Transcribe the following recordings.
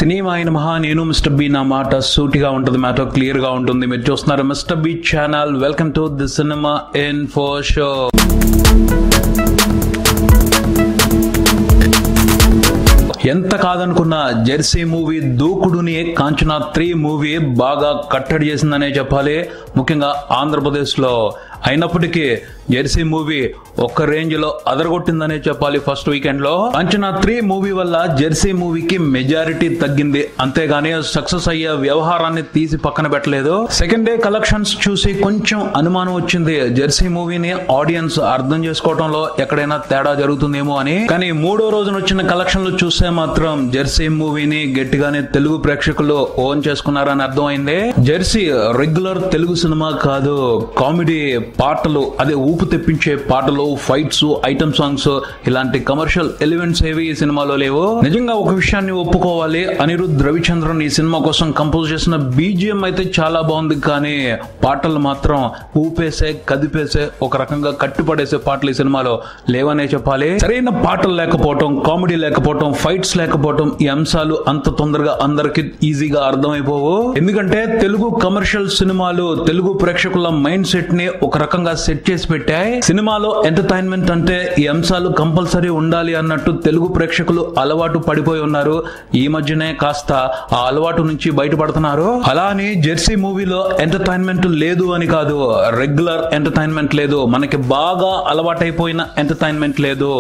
సినిమాయిన మహా నేను mister B నా మాట సూటిగా ఉంటుంది, మ్యాటర్ క్లియర్ గా ఉంటుంది. మీరు చూస్తున్నారు mister B channel. Welcome to the cinema info show. ఎంత కాదనుకున్న జెర్సీ మూవీ దూకుడుని కాంచనా 3 మూవీ బాగా కట్టడి చేసిందనే చెప్పాలి, ముఖ్యంగా ఆంధ్రప్రదేశ్ లో. అయినప్పటికీ జెర్సీ మూవీ ఒక్క రేంజ్ లో అదరగొట్టిందనే చెప్పాలి. ఫస్ట్ వీకెండ్ లో కాంచనా 3 మూవీ వల్ల జెర్సీ మూవీకి మెజారిటీ తగ్గింది, అంతేగాని సక్సెస్ అయ్యే వ్యవహారాన్ని తీసి పక్కన పెట్టలేదు. సెకండ్ డే కలెక్షన్స్ చూసి కొంచెం అనుమానం వచ్చింది, జెర్సీ మూవీని ఆడియన్స్ అర్థం చేసుకోవడంలో ఎక్కడైనా తేడా జరుగుతుందేమో అని. కానీ మూడో రోజున వచ్చిన కలెక్షన్లు చూస్తే మాత్రం జెర్సీ మూవీని గట్టిగానే తెలుగు ప్రేక్షకులు ఓన్ చేసుకున్నారని అర్థమైంది. జెర్సీ రెగ్యులర్ తెలుగు సినిమా కాదు, కామెడీ పాటలు, అదే ఊపు తెప్పించే పాటలు, ఫైట్స్, ఐటమ్ సాంగ్స్, ఇలాంటి కమర్షియల్ ఎలిమెంట్స్ ఏవి ఈ సినిమాలో లేవు. నిజంగా ఒక విషయాన్ని ఒప్పుకోవాలి, అనిరుద్ రవిచంద్రన్ ఈ సినిమా కోసం కంపోజ్ చేసిన బీజిఎం అయితే చాలా బాగుంది, కానీ పాటలు మాత్రం ఊపేసే, కదిపేసే, ఒక రకంగా కట్టుపడేసే పాటలు ఈ సినిమాలో లేవనే చెప్పాలి. సరైన పాటలు లేకపోవటం, కామెడీ లేకపోవటం, ఫైట్స్ లేకపోవటం, ఈ అంశాలు అంత తొందరగా అందరికి ఈజీగా అర్థమైపోవు. ఎందుకంటే తెలుగు కమర్షియల్ సినిమాలు తెలుగు ప్రేక్షకుల మైండ్ సెట్ ని ఒక రకంగా సెట్ చేసి పెట్టాయి. సినిమాలో ఎంటర్టైన్మెంట్ అంటే ఈ అంశాలు కంపల్సరీ ఉండాలి అన్నట్టు తెలుగు ప్రేక్షకులు అలవాటు పడిపోయి ఉన్నారు. ఈ మధ్యనే కాస్త ఆ అలవాటు నుంచి బయటపడుతున్నారు. అలా అని జెర్సీ మూవీలో ఎంటర్టైన్మెంట్ లేదు అని కాదు, రెగ్యులర్ ఎంటర్టైన్మెంట్ లేదు, మనకి బాగా అలవాటైపోయిన ఎంటర్టైన్మెంట్ లేదు.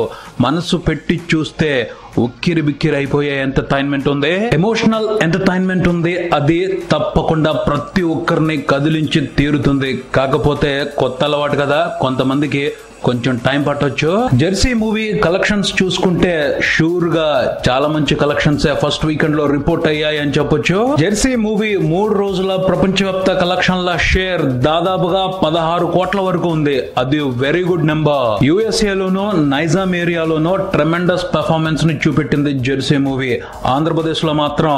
మనసు పెట్టి చూస్తే ఉక్కిరి బిక్కిరి అయిపోయే ఎంటర్టైన్మెంట్ ఉంది, ఎమోషనల్ ఎంటర్టైన్మెంట్ ఉంది. అది తప్పకుండా ప్రతి ఒక్కరిని కదిలించి తీరుతుంది. కాకపోతే కొత్త అలవాటు కదా, కొంతమందికి కొంచెం టైం పట్టొచ్చు. జెర్సీ మూవీ కలెక్షన్స్ చూసుకుంటే షూర్ గా చాలా మంచి కలెక్షన్స్ ఫస్ట్ వీకెండ్ లో రిపోర్ట్ అయ్యాయి అని చెప్పొచ్చు. జెర్సీ మూవీ 3 రోజుల ప్రపంచవ్యాప్త కలెక్షన్ల షేర్ దాదాపుగా 16 కోట్ల వరకు ఉంది. అది వెరీ గుడ్ నెంబర్. యుఎస్ఏ లోనూ నైజాం ఏరియాలోనూ ట్రెమెండస్ పెర్ఫార్మెన్స్ ని చూపెట్టింది జెర్సీ మూవీ. ఆంధ్రప్రదేశ్ లో మాత్రం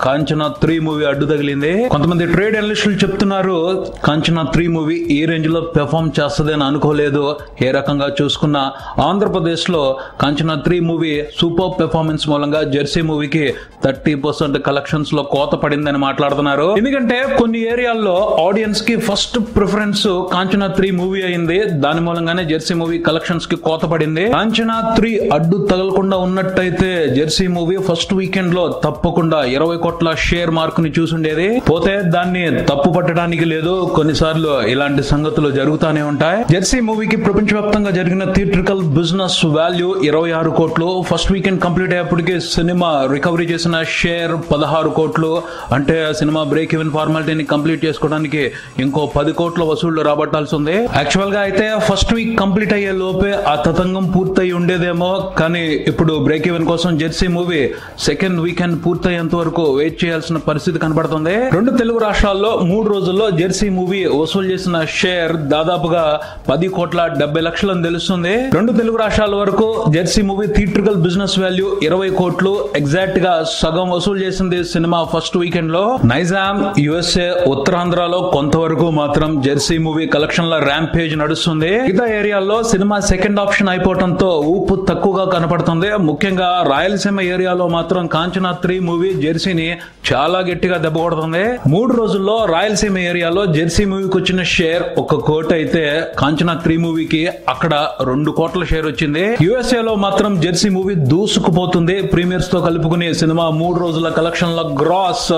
కాంచనా 3 మూవీ అడ్డు తగిలింది. కొంతమంది ట్రేడ్ అనలిస్టులు చెప్తున్నారు కాంచనా 3 మూవీ ఈ రేంజ్ లో పెర్ఫార్మ్ చేస్తుంది అని అనుకోలేదు. ఏ రకంగా చూసుకున్న ఆంధ్రప్రదేశ్ లో కాంచనా 3 మూవీ సూపర్ పెర్ఫార్మెన్స్ మూలంగా జెర్సీ మూవీకి 30% కలెక్షన్స్ లో కోత పడిందని మాట్లాడుతున్నారు. ఎందుకంటే కొన్ని ఏరియాల్లో ఆడియన్స్ కి ఫస్ట్ ప్రిఫరెన్స్ కాంచనా 3 మూవీ అయింది, దాని మూలంగానే జెర్సీ మూవీ కలెక్షన్స్ కి కోత పడింది. కాంచనా 3 అడ్డు తగలకుండా ఉన్నట్టయితే జెర్సీ మూవీ ఫస్ట్ వీకెండ్ లో తప్పకుండా 20 కోట్ల షేర్ మార్క్ ని చూసుండేది. పోతే దాన్ని తప్పు పట్టడానికి లేదు, కొన్నిసార్లు ఇలాంటి సంగతులు జరుగుతూనే ఉంటాయి. జెర్సీ మూవీకి ప్రపంచవ్యాప్తంగా జరిగిన థియేట్రికల్ బిజినెస్ వాల్యూ 26 కోట్లు. ఫస్ట్ వీకెండ్ కంప్లీట్ అయ్యేప్పటికీ సినిమా రికవరీ చేసిన షేర్ 16 కోట్లు. అంటే సినిమా బ్రేక్ ఈవెన్ ఫార్మాలిటీని కంప్లీట్ చేసుకోవడానికి ఇంకో 10 కోట్ల వసూళ్లు రాబట్టాల్సి ఉంది. యాక్చువల్ గా అయితే ఫస్ట్ వీక్ కంప్లీట్ అయ్యే లోపే ఆ తతంగం పూర్తయి ఉండేదేమో, కానీ ఇప్పుడు బ్రేక్ ఈవెన్ కోసం జెర్సీ మూవీ సెకండ్ వీకెండ్ పూర్తయ్యేంత వరకు వెయిట్ చేయాల్సిన పరిస్థితి కనబడుతుంది. 2 తెలుగు రాష్ట్రాల్లో 3 రోజుల్లో జెర్సీ మూవీ వసూలు చేసిన షేర్ దాదాపుగా 10 కోట్ల 70 లక్షలని తెలుస్తుంది. 2 తెలుగు రాష్ట్రాల వరకు Jersey movie theatrical business value 20 కోట్లు. ఎగ్జాక్ట్ గా సగం వసూలు చేసింది సినిమా ఫస్ట్ వీకెండ్ లో. నైజాం, యుఎస్ఏ, ఉత్తరాంధ్రలో కొంతవరకు మాత్రం జెర్సీ మూవీ కలెక్షన్ల ర్యాంపేజ్ నడుస్తుంది. మిగతా ఏరియాల్లో సినిమా సెకండ్ ఆప్షన్ అయిపోవడంతో ఊపు తక్కువగా కనపడుతుంది. ముఖ్యంగా రాయలసీమ ఏరియాలో మాత్రం కాంచనా 3 మూవీ జెర్సీని చాలా గట్టిగా దెబ్బ కొడుతుంది. 3 రోజుల్లో రాయలసీమ ఏరియాలో జెర్సీ మూవీకి వచ్చిన షేర్ 1 కోటి అయితే కాంచనా 3 మూవీకి అక్కడ 2 కోట్ల షేర్ వచ్చింది. యుఎస్ఏ లో మాత్రం జెర్సీ మూవీ దూసుకుపోతుంది. ప్రీమియర్స్ తో కలుపుకుని సినిమా 3 రోజుల కలెక్షన్ల గ్రాస్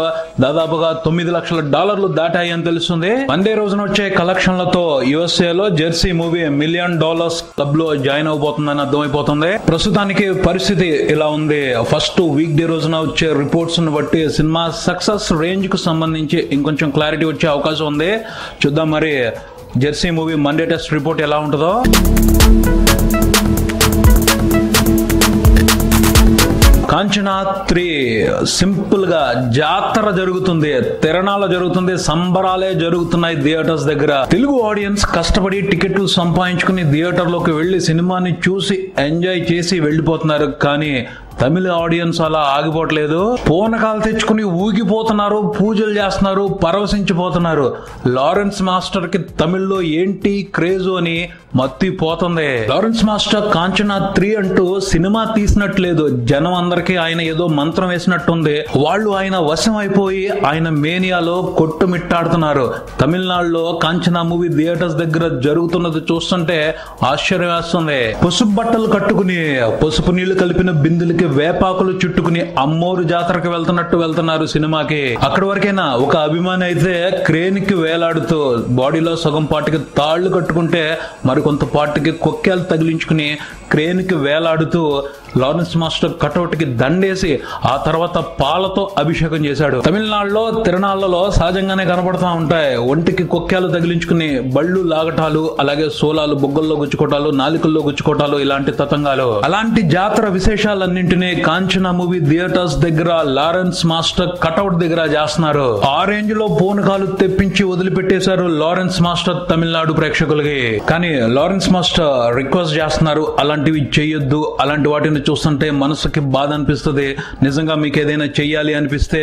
దాదాపుగా $9 లక్షల దాటాయి అని తెలుస్తుంది. మండే రోజున వచ్చే కలెక్షన్లతో యుఎస్ఏ లో జెర్సీ మూవీ $1 మిలియన్ క్లబ్ లో జాయిన్ అవబోతుందని అర్థమైపోతుంది. ప్రస్తుతానికి పరిస్థితి ఇలా ఉంది. ఫస్ట్ వీక్ డే రోజున వచ్చే రిపోర్ట్స్ ను బట్టి సినిమా సక్సెస్ రేంజ్ కు సంబంధించి ఇంకొంచెం క్లారిటీ వచ్చే అవకాశం ఉంది. చూద్దాం మరి Jersey movie Monday test report ఎలా ఉంటుందో. కాంచనా 3 సింపుల్ గా జాతర జరుగుతుంది, తిరణాల జరుగుతుంది, సంబరాలే జరుగుతున్నాయి థియేటర్స్ దగ్గర. తెలుగు ఆడియన్స్ కష్టపడి టికెట్లు సంపాదించుకుని థియేటర్ లోకి వెళ్లి సినిమాని చూసి ఎంజాయ్ చేసి వెళ్లిపోతున్నారు. కానీ తమిళ ఆడియన్స్ అలా ఆగిపోవట్లేదు, పూనకాలు తెచ్చుకుని ఊగిపోతున్నారు, పూజలు చేస్తున్నారు, పరవశించిపోతున్నారు. లారెన్స్ మాస్టర్ కి తమిళ్లో ఏంటి క్రేజ్ అని మత్తిపోతుంది. లారెన్స్ మాస్టర్ కాంచనా 3 అంటూ సినిమా తీసినట్లేదు, జనం అందరికీ ఆయన ఏదో మంత్రం వేసినట్టుంది. వాళ్ళు ఆయన వశం అయిపోయి ఆయన మేనియాలో కొట్టుమిట్టాడుతున్నారు. తమిళనాడులో కాంచనా మూవీ థియేటర్స్ దగ్గర జరుగుతున్నది చూస్తుంటే ఆశ్చర్యం వేస్తుంది. పసుపు బట్టలు కట్టుకుని, పసుపు నీళ్లు కలిపిన బిందులకి వేపాకులు చుట్టుకుని అమ్మోరు జాతరకు వెళ్తున్నారు సినిమాకి. అక్కడి వరకైనా ఒక అభిమాని అయితే క్రేన్ కి వేలాడుతూ బాడీలో సగం పాటికి తాళ్లు కట్టుకుంటే మరికొంత పాటికి కొక్కేలు తగిలించుకుని క్రేన్ కి వేలాడుతూ లారెన్స్ మాస్టర్ కటౌట్ కి దండేసి ఆ తర్వాత పాలతో అభిషేకం చేశాడు. తమిళనాడులో తిరణాళ్లలో సహజంగానే కనబడతా ఉంటాయి. ఒంటికి కొక్కేలు తగిలించుకుని బళ్ళు లాగటాలు, అలాగే సోలాలు బొగ్గల్లో గుచ్చుకోటాలు, నాలికల్లో గుచ్చుకోటాలు, ఇలాంటి తతంగాలు. అలాంటి జాతర విశేషాలన్నింటినీ కాంచనా మూవీ థియేటర్స్ దగ్గర లారెన్స్ మాస్టర్ కటౌట్ దగ్గర చేస్తున్నారు. ఆ రేంజ్ లో పూనకాలు తెప్పించి వదిలిపెట్టేశారు లారెన్స్ మాస్టర్ తమిళనాడు ప్రేక్షకులకి. కానీ లారెన్స్ మాస్టర్ రిక్వెస్ట్ చేస్తున్నారు, అలాంటివి చేయొద్దు, అలాంటి వాటిని చూస్తుంటే మనసుకి బాధ అనిపిస్తుంది. నిజంగా మీకు ఏదైనా చెయ్యాలి అనిపిస్తే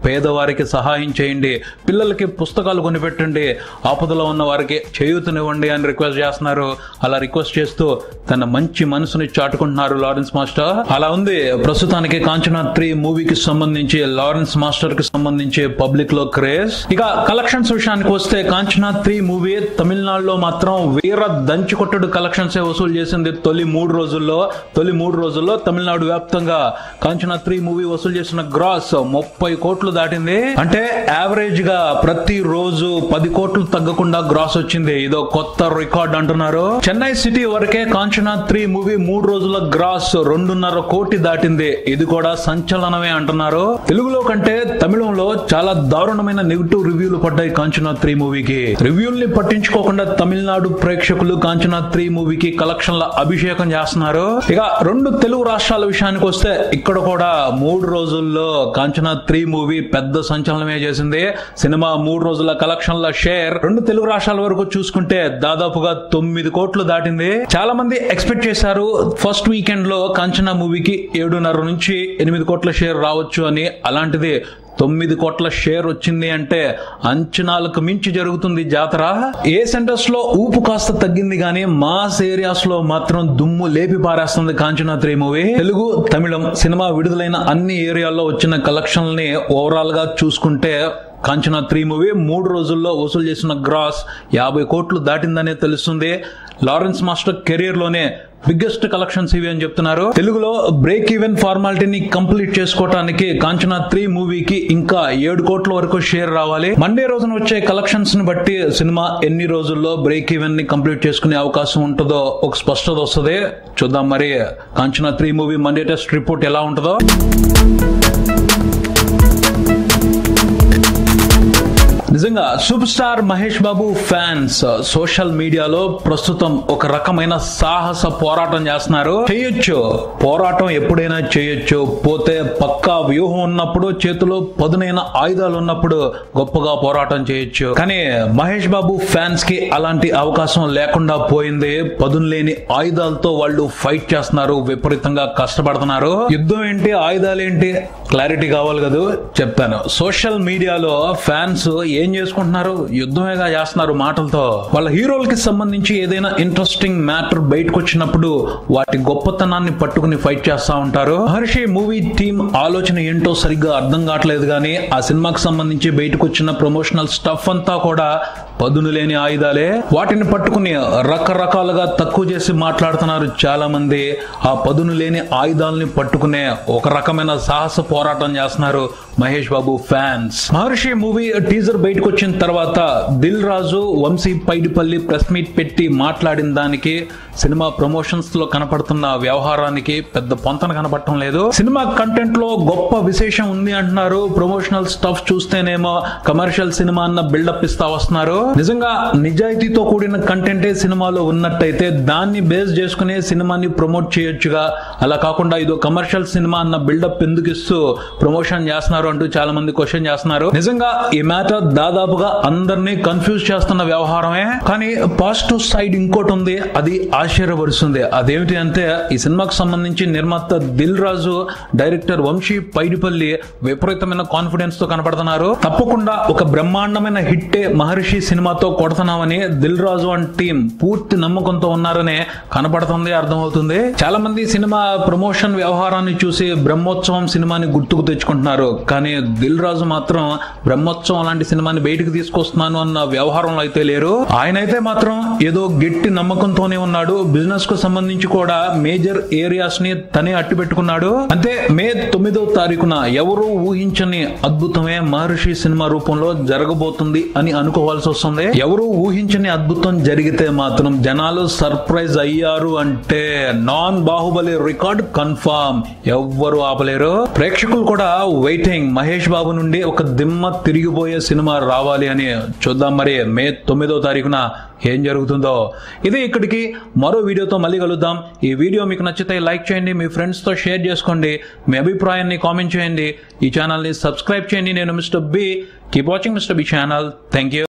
పేదవారికి సహాయం చేయండి, పిల్లలకి పుస్తకాలు కొనిపెట్టండి, ఆపదలో ఉన్న వారికి చేయూతనివ్వండి అని రిక్వెస్ట్ చేస్తున్నారు. అలా రిక్వెస్ట్ చేస్తూ తన మంచి మనసుని చాటుకుంటున్నారు లారెన్స్ మాస్టర్. అలా ఉంది ప్రస్తుతానికి కాంచనా 3 మూవీకి సంబంధించి, లారెన్స్ మాస్టర్ కి సంబంధించి పబ్లిక్ లో క్రేజ్. ఇక కలెక్షన్స్ విషయానికి వస్తే కాంచనా 3 మూవీ తమిళనాడులో మాత్రం వీర దంచుకొట్టడు కలెక్షన్స్ వసూలు చేసింది. తొలి మూడు రోజుల్లో తమిళనాడు వ్యాప్తంగా కాంచనా 3 మూవీ వసూలు చేసిన గ్రాస్ 30 కోట్లు దాటింది. అంటే యావరేజ్ గా ప్రతి రోజు 10 కోట్లు తగ్గకుండా గ్రాస్ వచ్చింది. ఇదో కొత్త రికార్డ్ అంటున్నారు. చెన్నై సిటీ వరకే కాంచనా 3 మూవీ 3 రోజుల గ్రాస్ 2.5 కోటి దాటింది. ఇది కూడా సంచలనమే అంటున్నారు. తెలుగులో కంటే తమిళంలో చాలా దారుణమైన నెగిటివ్ రివ్యూలు పడ్డాయి కాంచనా 3 మూవీకి. రివ్యూల్ని పట్టించుకోకుండా తమిళనాడు ప్రేక్షకులు కాంచనా 3 మూవీకి కలెక్షన్ల అభిషేకం చేస్తున్నారు. ఇక 2 తెలుగు రాష్ట్రాల విషయానికి వస్తే ఇక్కడ కూడా 3 రోజుల్లో కాంచనా 3 మూవీ పెద్ద సంచలనమే చేసింది. సినిమా 3 రోజుల కలెక్షన్ల షేర్ 2 తెలుగు రాష్ట్రాల వరకు చూసుకుంటే దాదాపుగా 9 కోట్లు దాటింది. చాలా మంది ఎక్స్పెక్ట్ చేశారు ఫస్ట్ వీకెండ్ లో కాంచనా మూవీకి 7.5 నుంచి 8 కోట్ల షేర్ రావచ్చు అని. అలాంటిది 9 కోట్ల షేర్ వచ్చింది అంటే అంచనాలకు మించి జరుగుతుంది జాతర. ఏ సెంటర్స్ లో ఊపు కాస్త తగ్గింది కానీ మాస్ ఏరియాస్ లో మాత్రం దుమ్ము లేపి పారేస్తుంది కాంచనా 3 మూవీ. తెలుగు, తమిళం సినిమా విడుదలైన అన్ని ఏరియాల్లో వచ్చిన కలెక్షన్లని ఓవరాల్ గా చూసుకుంటే కాంచనా 3 మూవీ 3 రోజుల్లో వసూలు చేసిన గ్రాస్ 50 కోట్లు దాటిందనే తెలుస్తుంది. లారెన్స్ మాస్టర్ కెరీర్ లోనే బిగ్గెస్ట్ కలెక్షన్స్ ఇవి అని చెప్తున్నారు. తెలుగులో బ్రేక్ ఈవెన్ ఫార్మాలిటీని కంప్లీట్ చేసుకోవడానికి కాంచనా 3 మూవీకి ఇంకా 7 కోట్ల వరకు షేర్ రావాలి. మండే రోజున వచ్చే కలెక్షన్స్ ని బట్టి సినిమా ఎన్ని రోజుల్లో బ్రేక్ ఈవెన్ ని కంప్లీట్ చేసుకునే అవకాశం ఉంటుందో ఒక స్పష్టత వస్తుంది. చూద్దాం మరి Kanchana 3 movie Monday test report ఎలా ఉంటుందో. నిజంగా super star Mahesh Babu fans social మీడియాలో ప్రస్తుతం ఒక రకమైన సాహస పోరాటం చేస్తున్నారు. చేయొచ్చు, పోరాటం ఎప్పుడైనా చేయొచ్చు. పోతే పక్కా వ్యూహం ఉన్నప్పుడు, చేతిలో పదునైన ఆయుధాలు ఉన్నప్పుడు గొప్పగా పోరాటం చేయొచ్చు. కానీ మహేష్ బాబు ఫ్యాన్స్ కి అలాంటి అవకాశం లేకుండా పోయింది. పదును లేని ఆయుధాలతో వాళ్ళు ఫైట్ చేస్తున్నారు, విపరీతంగా కష్టపడుతున్నారు. యుద్ధం ఏంటి, ఆయుధాలు ఏంటి, క్లారిటీ కావాలి కదా, చెప్తాను. సోషల్ మీడియాలో ఫ్యాన్స్ ఏం చేసుకుంటున్నారు, యుద్ధమేగా చేస్తున్నారు మాటలతో. వాళ్ళ హీరోలకి సంబంధించి ఏదైనా ఇంట్రెస్టింగ్ మ్యాటర్ బయటకు వచ్చినప్పుడు వాటి గొప్పతనాన్ని పట్టుకుని ఫైట్ చేస్తా ఉంటారు. మహర్షి మూవీ టీమ్ ఆలోచన ఏంటో సరిగ్గా అర్థం కావట్లేదు కానీ ఆ సినిమాకి సంబంధించి బయటకు వచ్చిన ప్రమోషనల్ స్టఫ్ అంతా కూడా పదును లేని ఆయుధాలే. వాటిని పట్టుకుని రకరకాలుగా తక్కువ చేసి మాట్లాడుతున్నారు చాలా మంది. ఆ పదును లేని ఆయుధాలని పట్టుకునే ఒక రకమైన సాహస పోరాటం చేస్తున్నారు మహేష్ బాబు ఫ్యాన్స్. మహర్షి మూవీ టీజర్ బయటకు వచ్చిన తర్వాత దిల్ రాజు, వంశీ పైడిపల్లి ప్రెస్ మీట్ పెట్టి మాట్లాడిన దానికి సినిమా ప్రమోషన్స్ లో కనపడుతున్న వ్యవహారానికి పెద్ద పొంతన కనపడటం లేదు. సినిమా కంటెంట్ లో గొప్ప విశేషం ఉంది అంటున్నారు. ప్రమోషనల్ స్టఫ్ చూస్తేనేమో కమర్షియల్ సినిమా అన్న బిల్డప్ ఇస్తా వస్తున్నారు. నిజంగా నిజాయితీతో కూడిన కంటెంటే సినిమాలో ఉన్నట్టయితే దాన్ని బేస్ చేసుకునే సినిమాని ప్రమోట్ చేయొచ్చుగా. అలా కాకుండా ఇదో కమర్షియల్ సినిమా అన్న బిల్డప్ ఎందుకు ఇస్తూ ప్రమోషన్ చేస్తున్నారు అంటూ చాలా మంది క్వశ్చన్ చేస్తున్నారు. నిజంగా ఈ మ్యాటర్ దాదాపుగా అందరినీ కన్ఫ్యూజ్ చేస్తున్న వ్యవహారమే. కానీ పాజిటివ్ సైడ్ ఇంకోటి ఉంది, అది ఆశ్చర్యపరుస్తుంది. అదేమిటి అంటే ఈ సినిమాకు సంబంధించి నిర్మాత దిల్ రాజు, డైరెక్టర్ వంశీ పైడిపల్లి విపరీతమైన కాన్ఫిడెన్స్ తో కనపడుతున్నారు. తప్పకుండా ఒక బ్రహ్మాండమైన హిట్టే మహర్షి సినిమాతో కొడతామని దిల్ రాజు అండ్ టీం పూర్తి నమ్మకంతో ఉన్నారని కనపడుతుంది, అర్థమవుతుంది. చాలా మంది సినిమా ప్రమోషన్ వ్యవహారాన్ని చూసి బ్రహ్మోత్సవం సినిమాని గుర్తుకు తెచ్చుకుంటున్నారు. కానీ దిల్ రాజు మాత్రం బ్రహ్మోత్సవం లాంటి సినిమాని బయటకు తీసుకొస్తున్నాను అన్న వ్యవహారంలో అయితే లేరు. ఆయన అయితే మాత్రం ఏదో గట్టి నమ్మకంతోనే ఉన్నాడు. బిజినెస్ కు సంబంధించి కూడా మేజర్ ఏరియాస్ ని తనే అట్టు పెట్టుకున్నాడు. అంతే మే 9వ తారీఖున ఎవరూ ఊహించని అద్భుతమే మహర్షి సినిమా రూపంలో జరగబోతుంది అని అనుకోవాల్సి వస్తుంది. ఎవరు ఊహించని అద్భుతం జరిగితే మాత్రం జనాలు సర్ప్రైజ్ అయ్యారు అంటే నాన్ బాహుబలి రికార్డ్ కన్ఫర్మ్, ఎవ్వరు ఆపలేరు. ప్రేక్షకులు కూడా వెయిటింగ్ మహేష్ బాబు నుండి ఒక దిమ్మ తిరిగిపోయే సినిమా రావాలి అని. చూద్దాం మరి మే 9వ తారీఖున ఏం జరుగుతుందో. ఇది ఇక్కడికి మరో వీడియోతో మళ్ళీ కలుద్దాం. ఈ వీడియో మీకు నచ్చితే లైక్ చేయండి, మీ ఫ్రెండ్స్ తో షేర్ చేసుకోండి, మీ అభిప్రాయాన్ని కామెంట్ చేయండి, ఈ ఛానల్ ని సబ్స్క్రైబ్ చేయండి. నేను mister B. Keep watching mister B channel. Thank you.